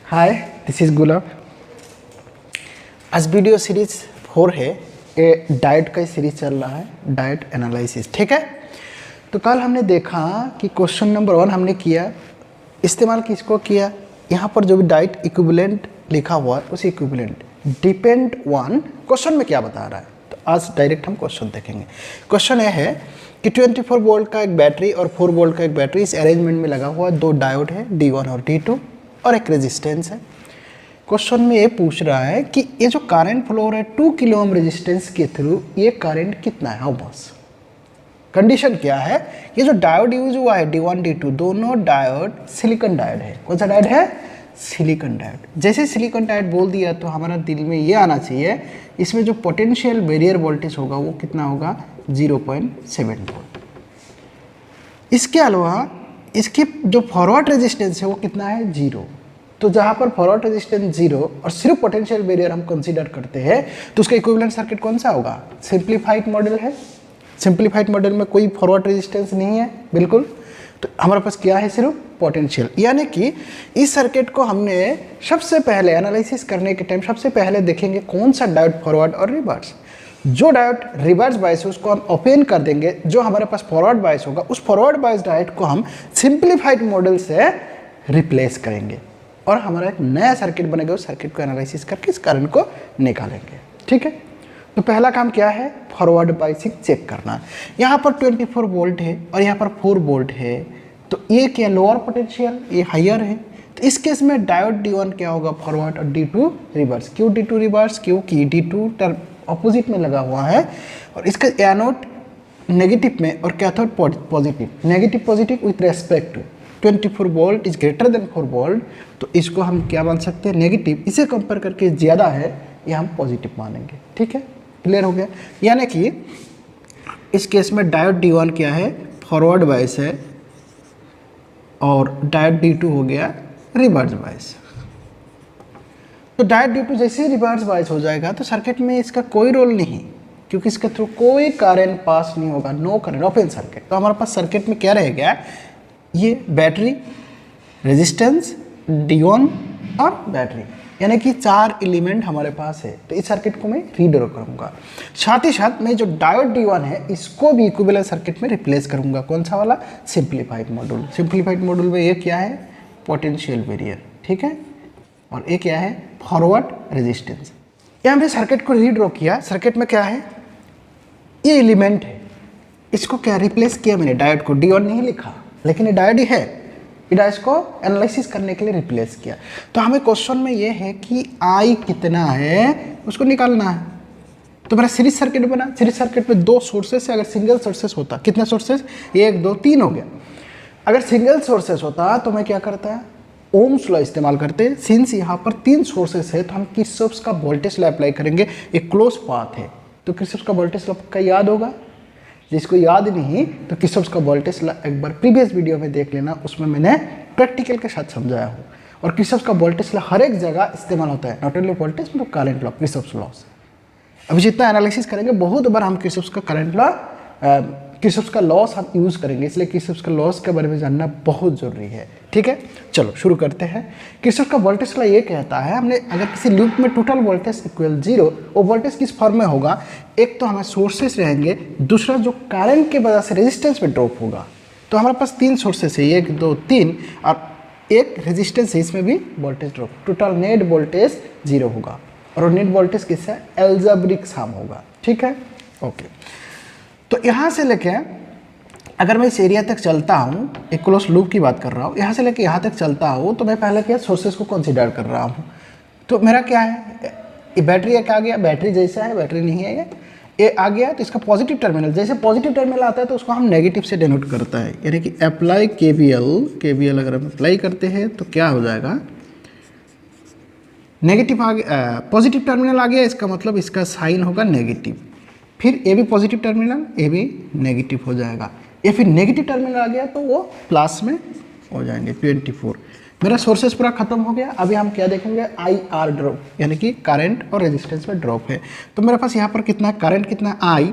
Hi, this is गुलाब। आज video series 4 है। ये डाइट का सीरीज चल रहा है, डाइट एनालिसिस। ठीक है, तो कल हमने देखा कि क्वेश्चन नंबर 1 हमने किया, इस्तेमाल किसको किया, यहाँ पर जो भी डाइट इक्विवेलेंट लिखा हुआ है उस इक्विवेलेंट डिपेंड ऑन क्वेश्चन में क्या बता रहा है। तो आज डायरेक्ट हम क्वेश्चन देखेंगे। क्वेश्चन यह है कि 24 वोल्ट का एक बैटरी और 4 वोल्ट का एक बैटरी इस अरेंजमेंट में लगा हुआ है, 2 डायोड है D1 और D2 और एक रेजिस्टेंस है। क्वेश्चन में ये पूछ रहा है कि ये जो करंट फ्लो हो रहा है 2 किलो ओम रेजिस्टेंस के थ्रू, ये करंट कितना है, हाउ मच। कंडीशन क्या है, ये जो डायोड यूज हुआ है D1 D2 दोनों डायोड सिलिकॉन डायोड है। कौन सा डायोड है, सिलिकॉन डायोड। जैसे सिलिकॉन डायोड बोल दिया तो हमारा दिल में ये आना चाहिए, इसमें जो पोटेंशियल बैरियर वोल्टेज होगा वो कितना होगा, 0.7 वोल्ट। इसके अलावा इसकी जो फॉरवर्ड रेजिस्टेंस है वो कितना है, 0। तो जहाँ पर फॉरवर्ड रेजिस्टेंस 0 और सिर्फ पोटेंशियल बैरियर हम कंसीडर करते हैं तो उसका इक्विवेलेंट सर्किट कौन सा होगा, सिंप्लीफाइड मॉडल है। सिंप्लीफाइड मॉडल में कोई फॉरवर्ड रेजिस्टेंस नहीं है बिल्कुल, तो हमारे पास क्या है, सिर्फ पोटेंशियल। यानी कि इस सर्किट को हमने सबसे पहले एनालिसिस करने के टाइम सबसे पहले देखेंगे कौन सा डायोड फॉरवर्ड और रिवर्स। जो डायोड रिवर्स बायस है उसको हम ओपन कर देंगे, जो हमारे पास फॉरवर्ड बायस होगा उस फॉरवर्ड बायस डायोड को हम सिंप्लीफाइड मॉडल से रिप्लेस करेंगे और हमारा एक नया सर्किट बनेगा। उस सर्किट को एनालिसिस करके इस करंट को निकालेंगे। ठीक है, तो पहला काम क्या है, फॉरवर्ड बायसिंग चेक करना। यहाँ पर 24 वोल्ट है और यहाँ पर 4 वोल्ट है, तो ये क्या लोअर पोटेंशियल, ये हायर है। तो इस केस में डायोड D1 क्या होगा, फॉरवर्ड, और D2 रिवर्स। क्यों D2 रिवर्स, क्योंकि D2 टर्म ऑपोजिट में लगा हुआ है और इसका एनोड नेगेटिव में और cathode positive. Negative positive with respect to 24 volt is greater than 4 volt, तो इसको हम क्या मान सकते हैं, नेगेटिव। इसे कंपेयर करके ज़्यादा है, ये हम पॉजिटिव मानेंगे। ठीक है, क्लियर हो गया। यानी कि इस केस में डायोड D1 क्या है, फॉरवर्ड बायस है और डायोड D2 हो गया रिवर्स बायस। तो डायोड D2 जैसे ही रिवर्स बायस हो जाएगा तो सर्किट में इसका कोई रोल नहीं, क्योंकि इसके थ्रू कोई करंट पास नहीं होगा, नो करंट, ओपन सर्किट। तो हमारे पास सर्किट में क्या रहेगा, ये बैटरी, रेजिस्टेंस, D1 और बैटरी, यानी कि 4 एलिमेंट हमारे पास है। तो इस सर्किट को मैं रीड्रॉ करूंगा। साथ ही साथ मैं जो डायोड D1 है इसको भी इक्विवेलेंट सर्किट में रिप्लेस करूंगा। कौन सा वाला, सिंप्लीफाइड मॉड्यूल। सिंप्लीफाइड मॉड्यूल में ये क्या है, पोटेंशियल बैरियर। ठीक है, और ये क्या है, फॉरवर्ड रेजिस्टेंस। ये हमने सर्किट को रीड्रॉ किया। सर्किट में क्या है, ये एलिमेंट है, इसको क्या रिप्लेस किया मैंने, डायोड को D1 नहीं लिखा लेकिन ये डायोड ही है, ये डायोड को एनालिसिस करने के लिए रिप्लेस किया। तो हमें क्वेश्चन में ये है कि I कितना है उसको निकालना है। तो मेरा सीरीज सर्किट बना। सीरीज सर्किट में 2 सोर्सेस है, अगर सिंगल सोर्सेस होता, कितने सोर्सेस, 1 2 3 हो गया। अगर सिंगल सोर्सेस होता तो मैं क्या करता है, ओम्स लॉ इस्तेमाल करते। सिंस यहाँ पर 3 सोर्सेस है तो हम किरचॉफ का वोल्टेज लॉ अप्लाई करेंगे। एक क्लोज पाथ है तो किरचॉफ का वोल्टेज लॉ का याद होगा। जिसको याद नहीं तो किरचॉफ का वोल्टेज लॉ एक बार प्रीवियस वीडियो में देख लेना, उसमें मैंने प्रैक्टिकल के साथ समझाया हूँ। और किरचॉफ का वोल्टेज लॉ हर एक जगह इस्तेमाल होता है, नॉट ओनली वोल्टेज मतलब करंट लॉ, किरचॉफ लॉ से। अभी जितना एनालिसिस करेंगे बहुत बार हम किरचॉफ का करंट लॉ, किरचॉफ का लॉस हम यूज़ करेंगे, इसलिए किरचॉफ का लॉस के बारे में जानना बहुत ज़रूरी है। ठीक है, चलो शुरू करते हैं। किरचॉफ का वोल्टेज लॉ ये कहता है, हमने अगर किसी लूप में टोटल वोल्टेज इक्वल 0, वो वोल्टेज किस फॉर्म में होगा, एक तो हमारे सोर्सेस रहेंगे, दूसरा जो करंट के वजह से रेजिस्टेंस में ड्रॉप होगा। तो हमारे पास 3 सोर्सेस है, 1 2 3, और एक रेजिस्टेंस है, इसमें भी voltage drop. Total net voltage 0 होगा और नेट वोल्टेज किससे, एल्जेब्रिक सम होगा। ठीक है, ओके। तो यहाँ से लेके अगर मैं इस एरिया तक चलता हूँ, एक क्लोज लूप की बात कर रहा हूँ, यहाँ से लेके यहाँ तक चलता हूँ तो मैं पहले क्या सोर्सेस को कंसीडर कर रहा हूँ। तो मेरा क्या है, ये बैटरी एक आ गया, बैटरी जैसा है, बैटरी नहीं है ये आ गया। तो इसका पॉजिटिव टर्मिनल, जैसे पॉजिटिव टर्मिनल आता है तो उसको हम नेगेटिव से डिनोट करता है, यानी कि अप्लाई KVL अगर हम अप्लाई करते हैं तो क्या हो जाएगा, नेगेटिव आ गया, पॉजिटिव टर्मिनल आ गया, इसका मतलब इसका साइन होगा नेगेटिव। फिर ये भी पॉजिटिव टर्मिनल, ये भी नेगेटिव हो जाएगा। ये फिर नेगेटिव टर्मिनल आ गया तो वो प्लस में हो जाएंगे 24। मेरा सोर्सेस पूरा खत्म हो गया। अभी हम क्या देखेंगे, IR ड्रॉप, यानी कि करंट और रेजिस्टेंस में ड्रॉप है। तो मेरे पास यहाँ पर कितना है, करंट कितना है I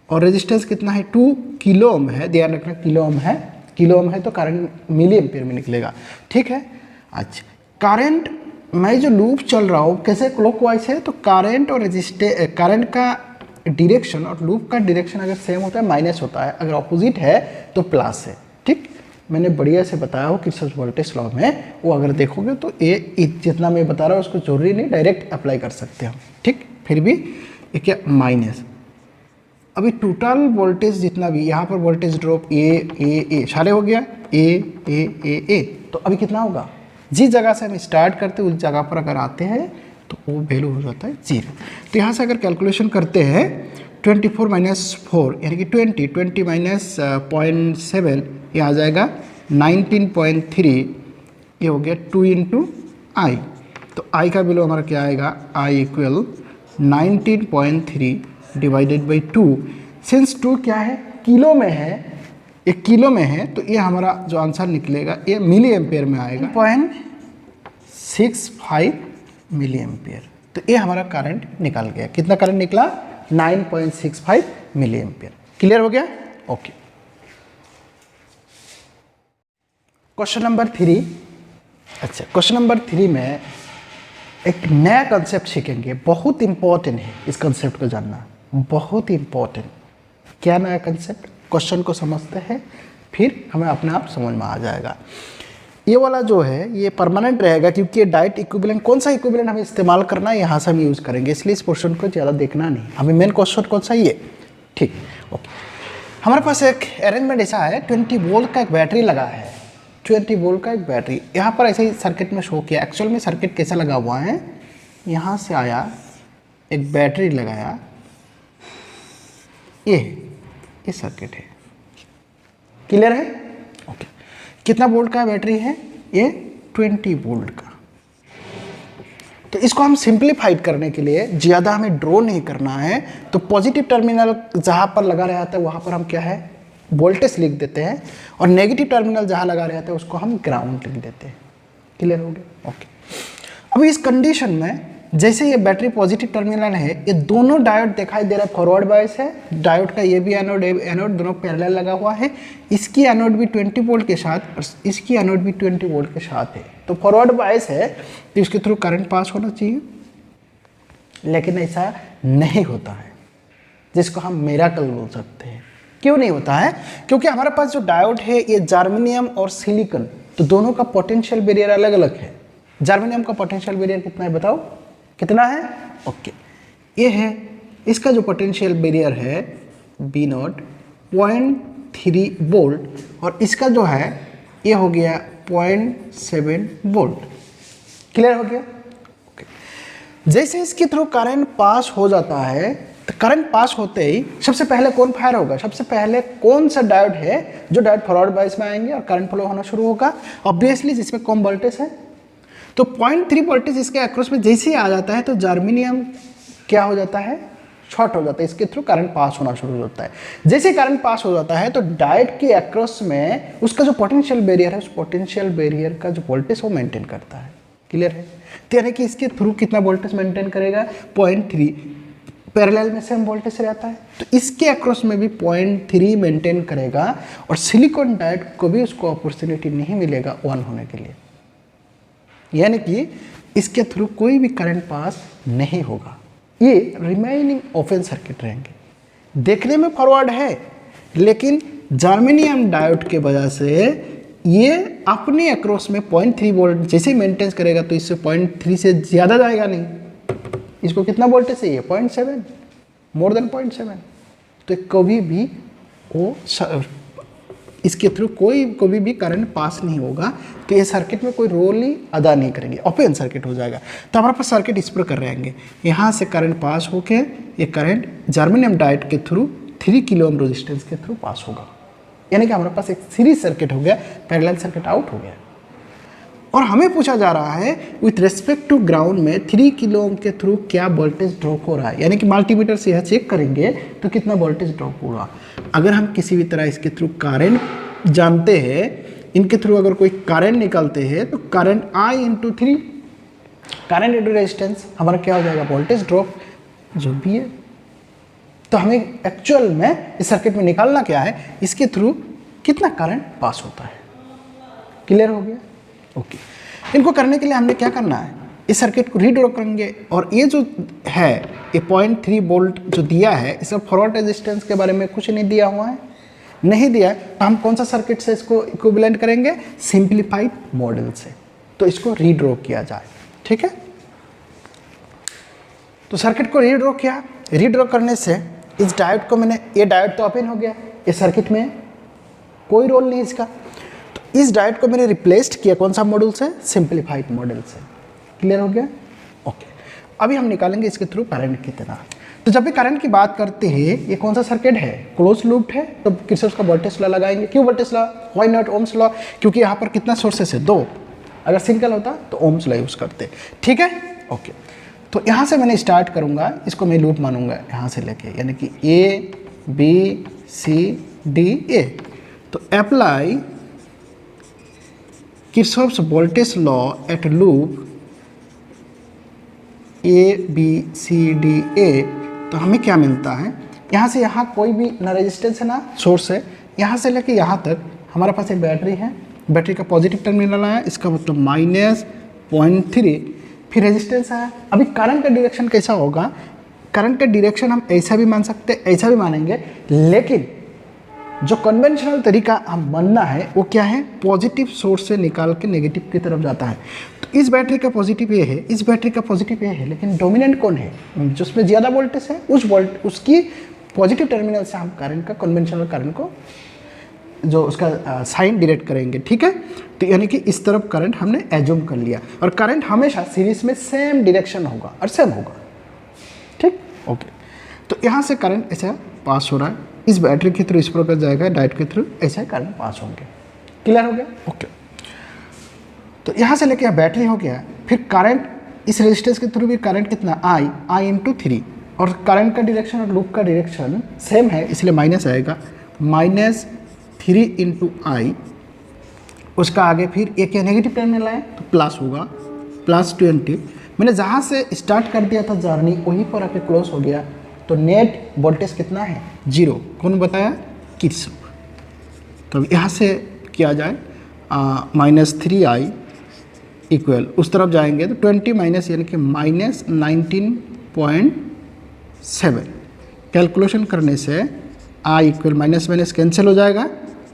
और रेजिस्टेंस कितना है, 2 किलो ओम है। ध्यान रखना किलो ओम है, किलो ओम है तो करंट मिली एम्पीयर में निकलेगा। ठीक है, अच्छा करंट मैं जो लूप चल रहा हूँ कैसे क्लॉकवाइज है, तो करंट और करंट का डायरेक्शन और लूप का डायरेक्शन अगर सेम होता है माइनस होता है, अगर ऑपोजिट है तो प्लस है। ठीक, मैंने बढ़िया से बताया हो किरचॉफ वोल्टेज लॉ में, वो अगर देखोगे तो ये जितना मैं बता रहा हूँ उसको जरूरी नहीं डायरेक्ट अप्लाई कर सकते हम। ठीक, फिर भी ये क्या माइनस, अभी टोटल वोल्टेज जितना भी यहाँ पर वोल्टेज ड्रॉप ए सारे हो गया ए, तो अभी कितना होगा, जिस जगह से हम स्टार्ट करते हैं उस जगह पर अगर आते हैं तो वो वैल्यू हो जाता है 0। तो यहाँ से अगर कैलकुलेशन करते हैं 24 माइनस 4 यानी कि 20 माइनस 0.7 ये आ जाएगा 19.3, ये हो गया 2 इंटू आई। तो आई का वैल्यू हमारा क्या आएगा, I equal 19.3 divided by 2। Since 2 क्या है, किलो में है, एक किलो में है, तो ये हमारा जो आंसर निकलेगा ये मिली एम्पेयर में आएगा 0.65 मिली एम्पेयर। तो ये हमारा करंट निकल गया। कितना करंट निकला, 9.65 मिली एम्पेयर। क्लियर हो गया? ओके। Question number 3। अच्छा, क्वेश्चन नंबर 3 में एक नया कंसेप्ट सीखेंगे, बहुत इंपॉर्टेंट है इस कंसेप्ट को जानना, बहुत इंपॉर्टेंट। क्या नया कंसेप्ट, क्वेश्चन को समझते हैं फिर हमें अपने आप समझ में आ जाएगा। ये वाला जो है ये परमानेंट रहेगा क्योंकि ये डाइट इक्विवेलेंट, कौन सा इक्विवेलेंट हमें इस्तेमाल करना है यहाँ से हम यूज़ करेंगे, इसलिए इस पोर्शन को ज़्यादा देखना नहीं, हमें मेन क्वेश्चन कौन सा ये। ठीक, ओके। हमारे पास एक अरेंजमेंट ऐसा है, 20 वोल्ट का एक बैटरी लगा है, 20 वोल्ट का एक बैटरी यहाँ पर ऐसे ही सर्किट में शो किया। एक्चुअल में सर्किट कैसा लगा हुआ है, यहाँ से आया एक बैटरी लगाया, ये सर्किट है। क्लियर है? ओके। कितना वोल्ट का बैटरी है ये, 20 वोल्ट का। तो इसको हम सिंप्लीफाइड करने के लिए, ज़्यादा हमें ड्रॉ नहीं करना है, तो पॉजिटिव टर्मिनल जहाँ पर लगा रहता है वहाँ पर हम क्या है वोल्टेज लिख देते हैं, और नेगेटिव टर्मिनल जहाँ लगा रहता है उसको हम ग्राउंड लिख देते हैं। क्लियर हो गया? ओके। अभी इस कंडीशन में जैसे ये बैटरी पॉजिटिव टर्मिनल है, ये दोनों डायोड दिखाई दे रहा है, फॉरवर्ड बायस है, डायोड का ये भी एनोड दोनों पैरेलल लगा हुआ है, इसकी एनोड भी 20 वोल्ट के साथ और इसकी एनोड भी 20 वोल्ट के साथ है। तो फॉरवर्ड बायस है तो इसके थ्रू करंट पास होना चाहिए, लेकिन ऐसा नहीं होता है, जिसको हम मिरेकल बोल सकते हैं। क्यों नहीं होता है? क्योंकि हमारे पास जो डायोड है ये जर्मेनियम और सिलिकॉन, तो दोनों का पोटेंशियल बैरियर अलग अलग है। जर्मेनियम का पोटेंशियल बैरियर कितना है बताओ, कितना है? ओके, ये है, इसका जो पोटेंशियल बैरियर है B0 0.3 वोल्ट, और इसका जो है ये हो गया 0.7 वोल्ट। क्लियर हो गया? ओके। जैसे इसके थ्रू करंट पास हो जाता है, तो करंट पास होते ही सबसे पहले कौन फायर होगा, सबसे पहले कौन सा डायोड है जो डायोड फॉरवर्ड बायस में आएंगे और करंट फ्लो होना शुरू होगा, ऑब्वियसली जिसमें कम वोल्टेज है। तो 0.3 वोल्टेज इसके अक्रॉस में जैसे ही आ जाता है तो जर्मेनियम क्या हो जाता है, शॉर्ट हो जाता है, इसके थ्रू करंट पास होना शुरू हो जाता है। जैसे करंट पास हो जाता है तो डायोड के अक्रॉस में उसका जो पोटेंशियल बैरियर है, उस पोटेंशियल बैरियर का जो वोल्टेज वो मेंटेन करता है। क्लियर है? तो यानी कि इसके थ्रू कितना वोल्टेज मेंटेन करेगा, 0.3, पैरेलल में सेम वोल्टेज रहता है, तो इसके अक्रॉस में भी 0.3 मेंटेन करेगा, और सिलिकॉन डायोड को भी उसको अपॉर्चुनिटी नहीं मिलेगा 1 होने के लिए, यानी कि इसके थ्रू कोई भी करंट पास नहीं होगा। ये रिमेनिंग ओपन सर्किट रहेंगे, देखने में फॉरवर्ड है, लेकिन जर्मेनियम डायोड के वजह से ये अपने अक्रॉस में 0.3 वोल्ट जैसे मेंटेन करेगा, तो इससे 0.3 से ज़्यादा जाएगा नहीं। इसको कितना वोल्टेज चाहिए, 0.7, मोर देन 0.7। तो कभी भी वो इसके थ्रू कभी भी करंट पास नहीं होगा, तो ये सर्किट में कोई रोल ही अदा नहीं करेंगे, ओपन सर्किट हो जाएगा। तो हमारे पास सर्किट इस प्रकार रहेंगे, यहाँ से करंट पास होके ये करंट जर्मेनियम डायोड के थ्रू 3 किलो ओम रेजिस्टेंस के थ्रू पास होगा, यानी कि हमारे पास एक सीरीज सर्किट हो गया, पैरेलल सर्किट आउट हो गया। और हमें पूछा जा रहा है विथ रेस्पेक्ट टू ग्राउंड में 3 किलो ओम के थ्रू क्या वोल्टेज ड्रॉप हो रहा है, यानी कि मल्टीमीटर से यह चेक करेंगे तो कितना वोल्टेज ड्रॉप होगा। अगर हम किसी भी तरह इसके थ्रू करंट जानते हैं, इनके थ्रू अगर कोई करंट निकालते हैं, तो current I into 3, current into resistance, हमारा क्या हो जाएगा, वोल्टेज ड्रॉप जो भी है। तो हमें एक्चुअल में इस सर्किट में निकालना क्या है, इसके थ्रू कितना करंट पास होता है। क्लियर हो गया? ओके। इनको करने के लिए हमने क्या करना है, इस सर्किट को रीड्रॉ करेंगे और ये जो है ये 0.3 वोल्ट जो दिया है इसमें फॉरवर्ड रेजिस्टेंस के बारे में कुछ नहीं दिया हुआ है, नहीं दिया है, तो हम कौन सा सर्किट से इसको इक्विवेलेंट करेंगे, सिंप्लीफाइड मॉडल से। तो इसको रीड्रॉ किया जाए, ठीक है। तो सर्किट को रीड्रॉ किया, रीड्रॉ करने से इस डायोड को मैंने, ये डायोड तो ओपन हो गया, इस सर्किट में कोई रोल नहीं इसका, तो इस डायोड को मैंने रिप्लेस्ड किया कौन सा मॉडल से, सिंप्लीफाइड मॉडल से। क्लियर हो गया, ओके। अभी हम निकालेंगे इसके थ्रू करंट कितना। तो जब भी करंट की बात करते हैं, ये कौन सा सर्किट है, क्लोज लूप है, तो किरचॉफ का वोल्टेज लॉ लगाएंगे। क्यों voltage law, why not Ohm's law, क्योंकि यहाँ पर कितना सोर्सेस है, 2, अगर सिंगल होता तो ओम्स लॉ यूज करते, ठीक है, ओके। तो यहाँ से मैंने स्टार्ट करूँगा, इसको मैं लूप मानूंगा यहाँ से लेके, यानी कि ए बी सी डी ए। तो apply Kirchhoff's voltage law at loop A B C D A. तो हमें क्या मिलता है, यहाँ से यहाँ कोई भी ना रेजिस्टेंस है ना सोर्स है, यहाँ से लेके यहाँ तक हमारे पास एक बैटरी है, बैटरी का पॉजिटिव टर्मिनल आया, इसका मतलब -0.3, फिर रेजिस्टेंस आया। अभी करंट का डायरेक्शन कैसा होगा, करंट का डायरेक्शन हम ऐसा भी मान सकते हैं, ऐसा भी मानेंगे, लेकिन जो कन्वेंशनल तरीका हम मानना है वो क्या है, पॉजिटिव सोर्स से निकाल के नेगेटिव की तरफ जाता है। तो इस बैटरी का पॉजिटिव ये है, इस बैटरी का पॉजिटिव ये है, लेकिन डोमिनेंट कौन है, जिसमें ज़्यादा वोल्टेज है, उसकी पॉजिटिव टर्मिनल से हम करंट का, कन्वेंशनल करंट को जो उसका साइन डायरेक्ट करेंगे, ठीक है। तो यानी कि इस तरफ करंट हमने एज्यूम कर लिया, और करंट हमेशा सीरीज में सेम डायरेक्शन होगा और सेम होगा, ठीक, ओके। तो यहाँ से करंट ऐसा पास हो रहा है, इस बैटरी के थ्रू इस प्रकार जाएगा, डायोड के थ्रू ऐसा करंट पास होंगे। क्लियर हो गया, ओके। तो यहाँ से लेके बैटरी हो गया, फिर करंट इस रेजिस्टेंस के थ्रू भी करंट कितना, आई इंटू 3, और करंट का डायरेक्शन और लूप का डायरेक्शन सेम है, इसलिए माइनस आएगा, -3 इंटू आई, उसका आगे फिर एक नेगेटिव टर्मिनल आए तो प्लस होगा, +20। मैंने जहाँ से स्टार्ट कर दिया था जर्नी वहीं पर आके क्लोज हो गया, तो नेट वोल्टेज कितना है, 0। कौन बताया, किरचॉफ। तो यहाँ से किया जाए, -3i इक्वल, उस तरफ जाएंगे तो 20 माइनस यानी कि -19.7। कैलकुलेशन करने से i equal minus minus cancel हो जाएगा,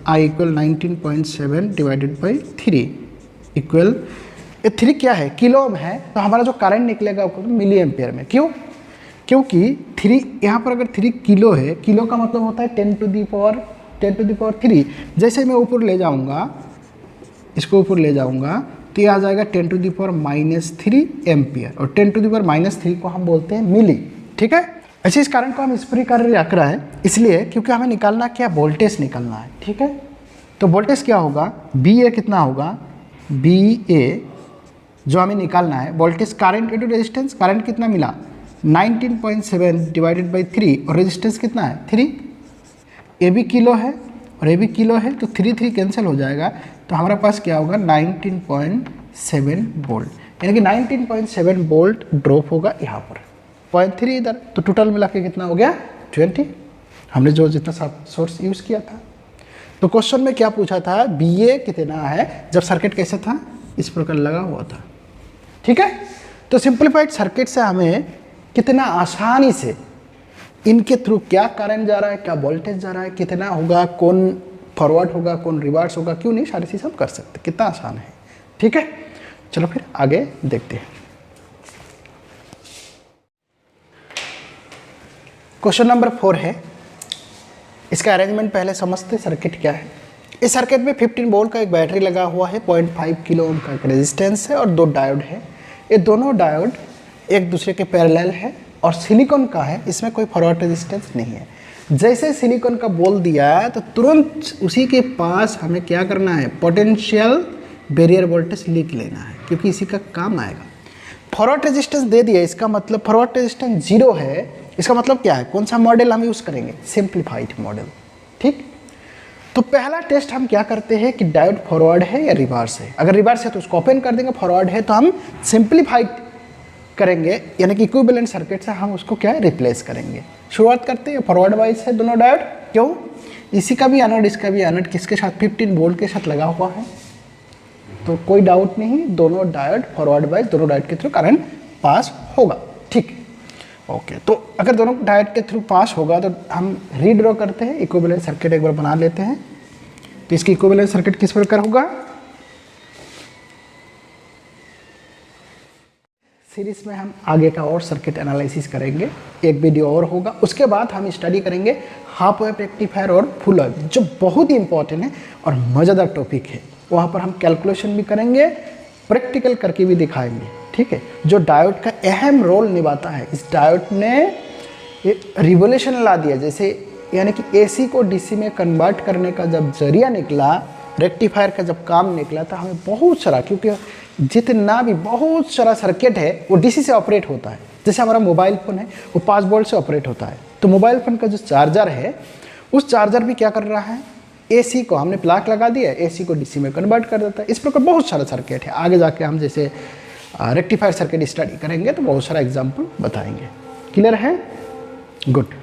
i equal 19.7 divided by 3 equal, ये 3 क्या है, किलो ओम है, तो हमारा जो करंट निकलेगा वो मिली एम्पियर में। क्यों, क्योंकि 3 यहाँ पर अगर 3 किलो है, किलो का मतलब होता है 10 टू दी पावर 3। जैसे मैं ऊपर ले जाऊँगा, इसको ऊपर ले जाऊँगा तो ये आ जाएगा 10 टू दी पावर -3 एम्पियर, और 10 टू दी पावर -3 को हम बोलते हैं मिली, ठीक है। ऐसे इस करंट को हम इस प्रकार रख रहा है, इसलिए क्योंकि हमें निकालना क्या, वोल्टेज निकालना है, ठीक है। तो वोल्टेज क्या होगा, बी ए कितना होगा, बी ए जो हमें निकालना है, voltage current into resistance, current कितना मिला 19.7 डिवाइडेड बाई 3, और रेजिस्टेंस कितना है 3, ए भी किलो है और ए भी किलो है, तो 3 कैंसिल हो जाएगा, तो हमारे पास क्या होगा 19.7 वोल्ट, यानी कि 19.7 वोल्ट ड्रॉप होगा यहाँ पर, 0.3 इधर, तो टोटल मिला के कितना हो गया 20, हमने जो जितना सोर्स यूज़ किया था। तो क्वेश्चन में क्या पूछा था, बी ए कितना है, जब सर्किट कैसे था, इस प्रकार लगा हुआ था, ठीक है। तो सिंप्लीफाइड सर्किट से हमें कितना आसानी से इनके थ्रू क्या करंट जा रहा है, क्या वोल्टेज जा रहा है, कितना होगा, कौन फॉरवर्ड होगा, कौन रिवर्स होगा, क्यों नहीं, सारी चीज़ हम कर सकते, कितना आसान है, ठीक है। चलो फिर आगे देखते हैं। क्वेश्चन नंबर 4 है, इसका अरेंजमेंट पहले समझते, सर्किट क्या है। इस सर्किट में 15 वोल्ट का एक बैटरी लगा हुआ है, 0.5 किलो ओम का एक रेजिस्टेंस है और 2 डायोड है। ये दोनों डायोड एक दूसरे के पैरेलल है और सिलिकॉन का है, इसमें कोई फॉरवर्ड रेजिस्टेंस नहीं है। जैसे सिलिकॉन का बोल दिया तो तुरंत उसी के पास हमें क्या करना है, पोटेंशियल बैरियर वोल्टेज लिख लेना है, क्योंकि इसी का काम आएगा। फॉरवर्ड रेजिस्टेंस दे दिया, इसका मतलब फॉरवर्ड रेजिस्टेंस 0 है, इसका मतलब क्या है, कौन सा मॉडल हम यूज़ करेंगे, सिंप्लीफाइड मॉडल, ठीक। तो पहला टेस्ट हम क्या करते हैं कि डायोड फॉरवर्ड है या रिवर्स है। अगर रिवर्स है तो उसको ओपन कर देंगे, फॉरवर्ड है तो हम सिंप्लीफाइड करेंगे, यानी कि इक्विवेलेंट सर्किट से हम उसको क्या है, रिप्लेस करेंगे। शुरुआत करते हैं, फॉरवर्ड वाइज है दोनों डायोड, क्यों, इसी का भी एनोड इसका भी एनोड किसके साथ, 15 वोल्ट के साथ लगा हुआ है, तो कोई डाउट नहीं, दोनों डायोड फॉरवर्ड बायस, दोनों डायोड के थ्रू करंट पास होगा। ठीक है, ओके। तो अगर दोनों डायोड के थ्रू पास होगा तो हम रीड्रॉ करते हैं, इक्विवेलेंट सर्किट एक बार बना लेते हैं। तो इसकी इक्विवेलेंट सर्किट किस प्रकार होगा, सीरीज में हम आगे का और सर्किट एनालिसिस करेंगे, एक वीडियो और होगा। उसके बाद हम स्टडी करेंगे हाफ वेव रेक्टिफायर और फुल वेव, जो बहुत ही इंपॉर्टेंट है और मज़ेदार टॉपिक है। वहाँ पर हम कैलकुलेशन भी करेंगे, प्रैक्टिकल करके भी दिखाएंगे। ठीक है, जो डायोड का अहम रोल निभाता है। इस डायोड ने रिवोल्यूशन ला दिया, जैसे यानी कि एसी को डीसी में कन्वर्ट करने का जब जरिया निकला, रेक्टिफायर का जब काम निकला, तो हमें बहुत सारा, क्योंकि जितना भी बहुत सारा सर्किट है वो डीसी से ऑपरेट होता है। जैसे हमारा मोबाइल फ़ोन है वो 5 वोल्ट से ऑपरेट होता है, तो मोबाइल फ़ोन का जो चार्जर है उस चार्जर भी क्या कर रहा है, एसी को हमने प्लग लगा दिया, एसी को डीसी में कन्वर्ट कर देता है। इस प्रकार बहुत सारा सर्किट है। आगे जाके हम जैसे रेक्टिफायर सर्किट स्टडी करेंगे तो बहुत सारा एग्जाम्पल बताएंगे। क्लियर है, गुड।